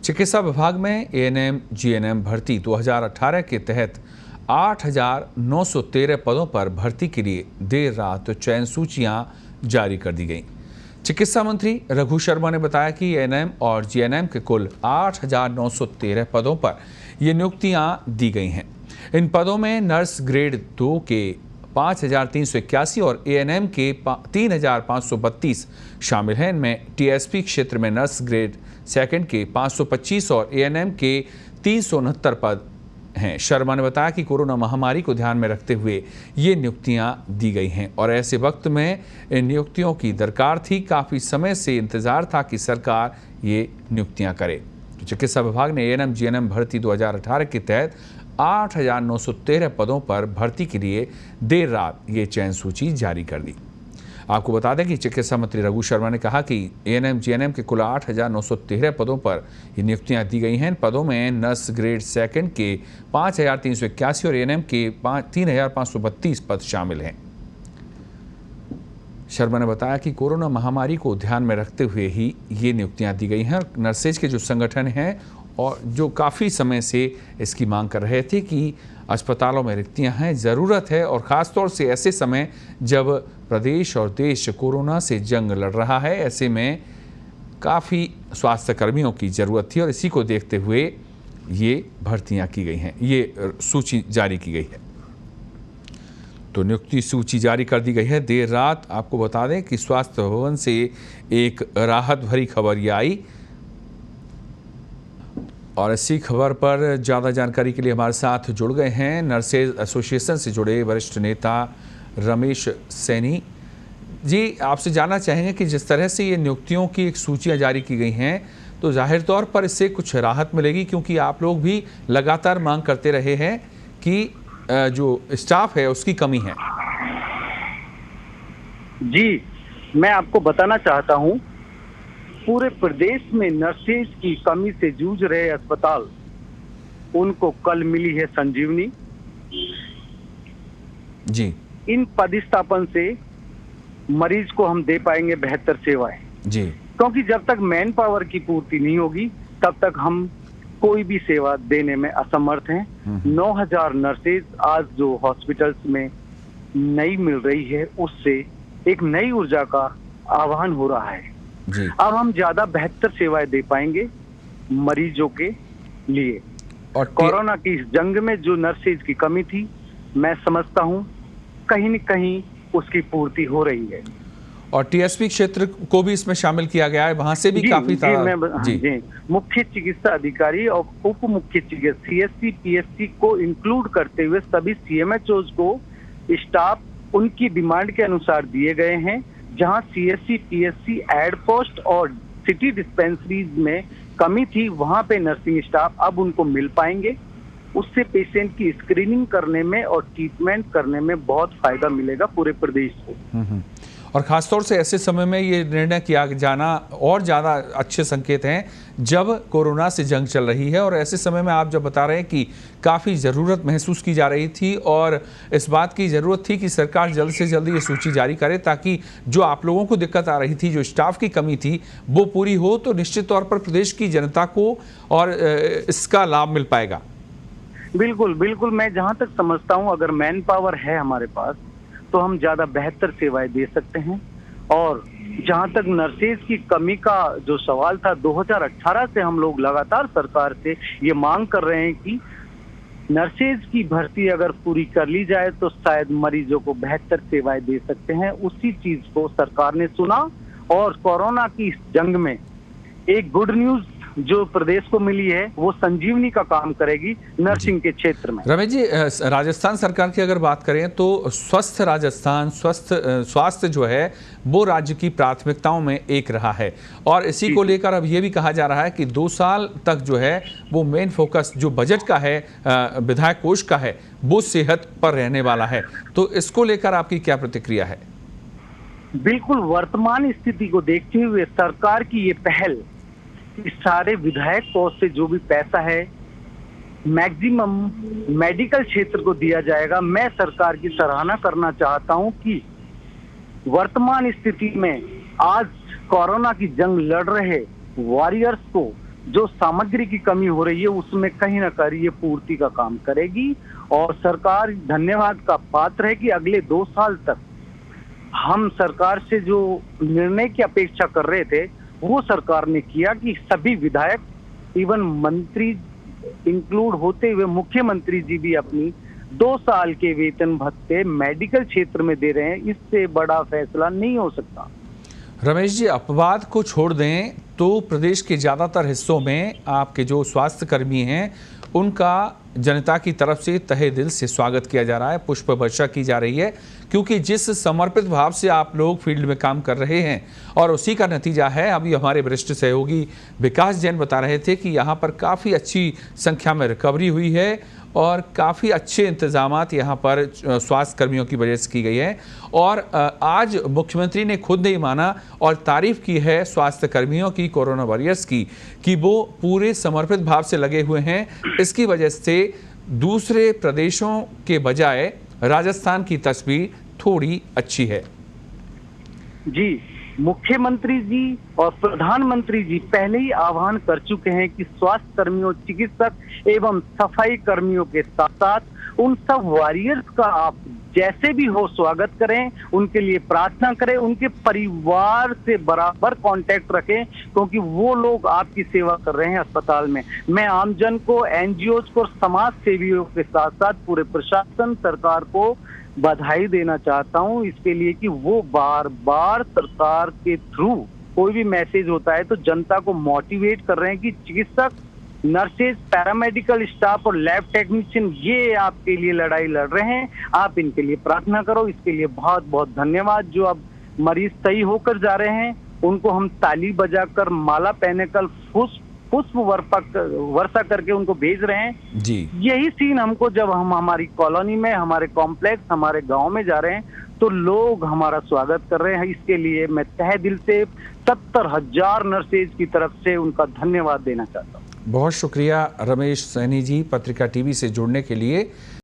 चिकित्सा विभाग में एएनएम जीएनएम भर्ती 2018 के तहत 8,913 पदों पर भर्ती के लिए देर रात चयन सूचियां जारी कर दी गईं। चिकित्सा मंत्री रघु शर्मा ने बताया कि एएनएम और जीएनएम के कुल 8,913 पदों पर ये नियुक्तियां दी गई हैं। इन पदों में नर्स ग्रेड 2 के 5,381 और एएनएम के 3,532 शामिल हैं। इनमें टीएसपी क्षेत्र में नर्स ग्रेड सेकंड के 525 और एएनएम के 369 पद हैं। शर्मा ने बताया कि कोरोना महामारी को ध्यान में रखते हुए ये नियुक्तियां दी गई हैं और ऐसे वक्त में इन नियुक्तियों की दरकार थी। काफ़ी समय से इंतजार था कि सरकार ये नियुक्तियां करे। तो चिकित्सा विभाग ने एएनएम जीएनएम भर्ती 2018 के तहत 8,913 पदों पर भर्ती के लिए देर रात ये चयन सूची जारी कर दी। आपको बता दें कि चिकित्सा मंत्री रघु शर्मा ने कहा कि एएनएम जीएनएम के कुल 8,913 पदों पर ये नियुक्तियां दी गई हैं। इन पदों में नर्स ग्रेड सेकंड के 5,381 और एएनएम के 3,532 पद शामिल हैं। शर्मा ने बताया कि कोरोना महामारी को ध्यान में रखते हुए ही ये नियुक्तियां दी गई हैं और नर्सेज के जो संगठन हैं और जो काफ़ी समय से इसकी मांग कर रहे थे कि अस्पतालों में रिक्तियां हैं, ज़रूरत है और ख़ास तौर से ऐसे समय जब प्रदेश और देश कोरोना से जंग लड़ रहा है, ऐसे में काफ़ी स्वास्थ्य कर्मियों की ज़रूरत थी और इसी को देखते हुए ये भर्तियां की गई हैं, ये सूची जारी की गई है। तो नियुक्ति सूची जारी कर दी गई है देर रात। आपको बता दें कि स्वास्थ्य भवन से एक राहत भरी खबर ये आई और इसी खबर पर ज़्यादा जानकारी के लिए हमारे साथ जुड़ गए हैं नर्सेज एसोसिएशन से जुड़े वरिष्ठ नेता रमेश सैनी जी। आपसे जानना चाहेंगे कि जिस तरह से ये नियुक्तियों की एक सूचियां जारी की गई हैं तो जाहिर तौर पर इससे कुछ राहत मिलेगी, क्योंकि आप लोग भी लगातार मांग करते रहे हैं कि जो स्टाफ है उसकी कमी है। जी, मैं आपको बताना चाहता हूं, पूरे प्रदेश में नर्सेज की कमी से जूझ रहे अस्पताल, उनको कल मिली है संजीवनी। जी, इन पदस्थापन से मरीज को हम दे पाएंगे बेहतर सेवाएं जी, क्योंकि जब तक मैन पावर की पूर्ति नहीं होगी तब तक हम कोई भी सेवा देने में असमर्थ हैं। 9,000 नर्सेज आज जो हॉस्पिटल्स में नई मिल रही है, उससे एक नई ऊर्जा का आह्वान हो रहा है जी। अब हम ज्यादा बेहतर सेवाएं दे पाएंगे मरीजों के लिए। और कोरोना की इस जंग में जो नर्सेज की कमी थी, मैं समझता हूं कहीं न कहीं उसकी पूर्ति हो रही है। और टीएसपी क्षेत्र को भी इसमें शामिल किया गया है, वहां से भी काफी जी, मुख्य चिकित्सा अधिकारी और उप मुख्य चिकित्सा सीएससी पीएससी को इंक्लूड करते हुए सभी सीएमएचओज को स्टाफ उनकी डिमांड के अनुसार दिए गए हैं। जहां सीएससी पीएससी एड पोस्ट और सिटी डिस्पेंसरीज में कमी थी, वहां पे नर्सिंग स्टाफ अब उनको मिल पाएंगे। उससे पेशेंट की स्क्रीनिंग करने में और ट्रीटमेंट करने में बहुत फायदा मिलेगा पूरे प्रदेश को। और खासतौर से ऐसे समय में ये निर्णय किया जाना और ज़्यादा अच्छे संकेत हैं जब कोरोना से जंग चल रही है और ऐसे समय में आप जब बता रहे हैं कि काफ़ी ज़रूरत महसूस की जा रही थी और इस बात की ज़रूरत थी कि सरकार जल्द से जल्द ये सूची जारी करे ताकि जो आप लोगों को दिक्कत आ रही थी, जो स्टाफ की कमी थी, वो पूरी हो तो निश्चित तौर पर प्रदेश की जनता को और इसका लाभ मिल पाएगा। बिल्कुल बिल्कुल, मैं जहाँ तक समझता हूँ अगर मैन पावर है हमारे पास तो हम ज्यादा बेहतर सेवाएं दे सकते हैं। और जहां तक नर्सेज की कमी का जो सवाल था, 2018 से हम लोग लगातार सरकार से ये मांग कर रहे हैं कि नर्सेज की भर्ती अगर पूरी कर ली जाए तो शायद मरीजों को बेहतर सेवाएं दे सकते हैं। उसी चीज को सरकार ने सुना और कोरोना की इस जंग में एक गुड न्यूज जो प्रदेश को मिली है वो संजीवनी का काम करेगी नर्सिंग के क्षेत्र में। रमेश जी, राजस्थान सरकार की अगर बात करें तो स्वस्थ राजस्थान, स्वास्थ्य जो है वो राज्य की प्राथमिकताओं में एक रहा है और इसी को लेकर अब ये भी कहा जा रहा है कि 2 साल तक जो है वो मेन फोकस जो बजट का है, विधायक कोष का है, वो सेहत पर रहने वाला है। तो इसको लेकर आपकी क्या प्रतिक्रिया है? बिल्कुल, वर्तमान स्थिति को देखते हुए सरकार की ये पहल, इस सारे विधायक कोष से जो भी पैसा है मैक्सिमम मेडिकल क्षेत्र को दिया जाएगा। मैं सरकार की सराहना करना चाहता हूं कि वर्तमान स्थिति में आज कोरोना की जंग लड़ रहे वॉरियर्स को जो सामग्री की कमी हो रही है उसमें कहीं ना कहीं ये पूर्ति का काम करेगी। और सरकार धन्यवाद का पात्र है कि अगले 2 साल तक हम सरकार से जो निर्णय की अपेक्षा कर रहे थे वो सरकार ने किया कि सभी विधायक इवन मंत्री इंक्लूड होते हुए मुख्यमंत्री जी भी अपनी 2 साल के वेतन भत्ते मेडिकल क्षेत्र में दे रहे हैं। इससे बड़ा फैसला नहीं हो सकता। रमेश जी, अपवाद को छोड़ दें तो प्रदेश के ज़्यादातर हिस्सों में आपके जो स्वास्थ्य कर्मी हैं उनका जनता की तरफ से तहे दिल से स्वागत किया जा रहा है, पुष्प वर्षा की जा रही है, क्योंकि जिस समर्पित भाव से आप लोग फील्ड में काम कर रहे हैं और उसी का नतीजा है। अभी हमारे वरिष्ठ सहयोगी विकास जैन बता रहे थे कि यहाँ पर काफ़ी अच्छी संख्या में रिकवरी हुई है और काफ़ी अच्छे इंतजामात यहाँ पर स्वास्थ्य कर्मियों की वजह से की गई है। और आज मुख्यमंत्री ने खुद नहीं माना और तारीफ की है स्वास्थ्य कर्मियों की, कोरोना वॉरियर्स की, कि वो पूरे समर्पित भाव से लगे हुए हैं। इसकी वजह से दूसरे प्रदेशों के बजाय राजस्थान की तस्वीर थोड़ी अच्छी है। जी, मुख्यमंत्री जी और प्रधानमंत्री जी पहले ही आह्वान कर चुके हैं कि स्वास्थ्य कर्मियों, चिकित्सक एवं सफाई कर्मियों के साथ साथ उन सब वॉरियर्स का आप जैसे भी हो स्वागत करें, उनके लिए प्रार्थना करें, उनके परिवार से बराबर कांटेक्ट रखें, क्योंकि वो लोग आपकी सेवा कर रहे हैं अस्पताल में। मैं आमजन को, एनजीओज को और समाज सेवियों के साथ साथ पूरे प्रशासन, सरकार को बधाई देना चाहता हूं इसके लिए कि वो बार बार सरकार के थ्रू कोई भी मैसेज होता है तो जनता को मोटिवेट कर रहे हैं कि चिकित्सक, नर्सेज, पैरामेडिकल स्टाफ और लैब टेक्नीशियन ये आपके लिए लड़ाई लड़ रहे हैं, आप इनके लिए प्रार्थना करो। इसके लिए बहुत बहुत धन्यवाद। जो अब मरीज सही होकर जा रहे हैं उनको हम ताली बजाकर, माला पहनकर, पुष्प वर्षा करके उनको भेज रहे हैं जी। यही सीन हमको जब हम हमारी कॉलोनी में, हमारे कॉम्प्लेक्स, हमारे गांव में जा रहे हैं तो लोग हमारा स्वागत कर रहे हैं। इसके लिए मैं तहे दिल से 70,000 नर्सेज की तरफ से उनका धन्यवाद देना चाहता हूँ। बहुत शुक्रिया रमेश सैनी जी, पत्रिका टीवी से जुड़ने के लिए।